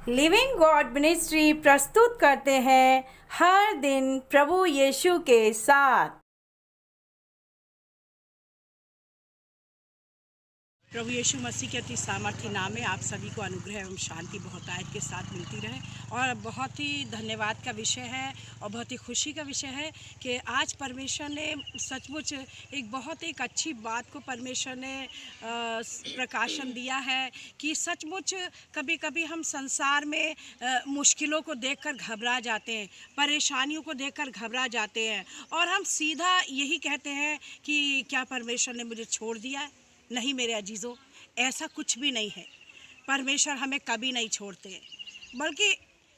Living God ministry प्रस्तुत करते हैं हर दिन प्रभु यीशु के साथ। प्रभु यीशु मसीह के अति सामर्थ्य नाम में आप सभी को अनुग्रह एवं शांति बहुतायत के साथ मिलती रहे। और बहुत ही धन्यवाद का विषय है और बहुत ही खुशी का विषय है कि आज परमेश्वर ने सचमुच एक बहुत एक अच्छी बात को परमेश्वर ने प्रकाशन दिया है कि सचमुच कभी कभी हम संसार में मुश्किलों को देखकर घबरा जाते हैं, परेशानियों को देखकर घबरा जाते हैं और हम सीधा यही कहते हैं कि क्या परमेश्वर ने मुझे छोड़ दिया है। नहीं मेरे अजीज़ों, ऐसा कुछ भी नहीं है। परमेश्वर हमें कभी नहीं छोड़ते, बल्कि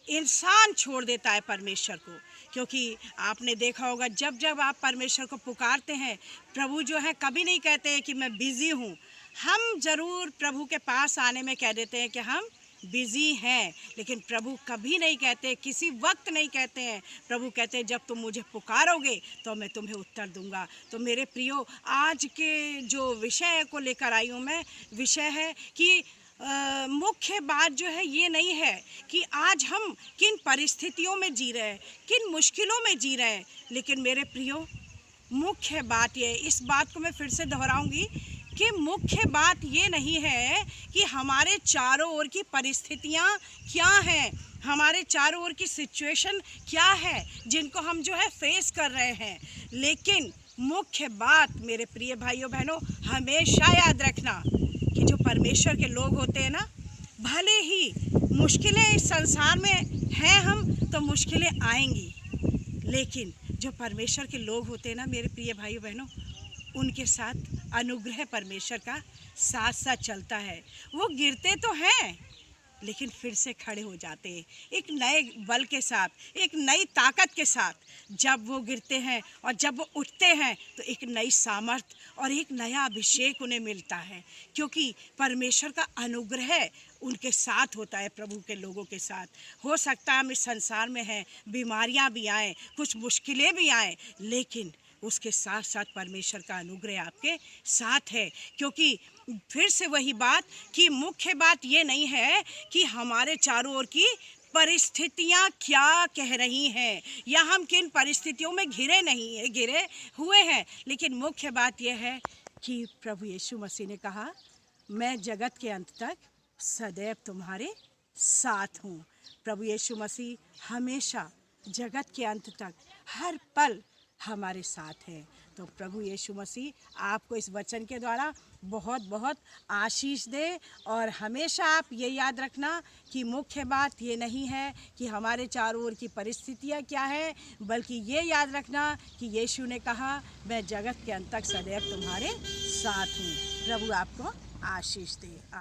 इंसान छोड़ देता है परमेश्वर को। क्योंकि आपने देखा होगा जब जब आप परमेश्वर को पुकारते हैं, प्रभु जो है कभी नहीं कहते हैं कि मैं बिज़ी हूँ। हम ज़रूर प्रभु के पास आने में कह देते हैं कि हम बिज़ी हैं, लेकिन प्रभु कभी नहीं कहते, किसी वक्त नहीं कहते हैं। प्रभु कहते हैं जब तुम मुझे पुकारोगे तो मैं तुम्हें उत्तर दूंगा। तो मेरे प्रियो, आज के जो विषय को लेकर आई हूँ मैं, विषय है कि मुख्य बात जो है ये नहीं है कि आज हम किन परिस्थितियों में जी रहे हैं, किन मुश्किलों में जी रहे हैं, लेकिन मेरे प्रियो मुख्य बात ये, इस बात को मैं फिर से दोहराऊंगी कि मुख्य बात ये नहीं है कि हमारे चारों ओर की परिस्थितियाँ क्या हैं, हमारे चारों ओर की सिचुएशन क्या है जिनको हम जो है फेस कर रहे हैं। लेकिन मुख्य बात मेरे प्रिय भाइयों बहनों, हमेशा याद रखना कि जो परमेश्वर के लोग होते हैं ना, भले ही मुश्किलें इस संसार में हैं हम तो मुश्किलें आएंगी, लेकिन जो परमेश्वर के लोग होते हैं ना मेरे प्रिय भाइयों बहनों, उनके साथ अनुग्रह परमेश्वर का साथ साथ चलता है। वो गिरते तो हैं लेकिन फिर से खड़े हो जाते हैं एक नए बल के साथ, एक नई ताकत के साथ। जब वो गिरते हैं और जब वो उठते हैं तो एक नई सामर्थ और एक नया अभिषेक उन्हें मिलता है, क्योंकि परमेश्वर का अनुग्रह उनके साथ होता है। प्रभु के लोगों के साथ हो सकता है हम इस संसार में हैं, बीमारियां भी आएँ, कुछ मुश्किलें भी आएँ, लेकिन उसके साथ साथ परमेश्वर का अनुग्रह आपके साथ है। क्योंकि फिर से वही बात कि मुख्य बात ये नहीं है कि हमारे चारों ओर की परिस्थितियाँ क्या कह रही हैं या हम किन परिस्थितियों में घिरे हुए हैं, लेकिन मुख्य बात यह है कि प्रभु यीशु मसीह ने कहा, मैं जगत के अंत तक सदैव तुम्हारे साथ हूँ। प्रभु यीशु मसीह हमेशा जगत के अंत तक हर पल हमारे साथ है। तो प्रभु यीशु मसीह आपको इस वचन के द्वारा बहुत बहुत आशीष दे। और हमेशा आप ये याद रखना कि मुख्य बात ये नहीं है कि हमारे चारों ओर की परिस्थितियाँ क्या है, बल्कि ये याद रखना कि यीशु ने कहा, मैं जगत के अंत तक सदैव तुम्हारे साथ हूँ। प्रभु आपको आशीष दे।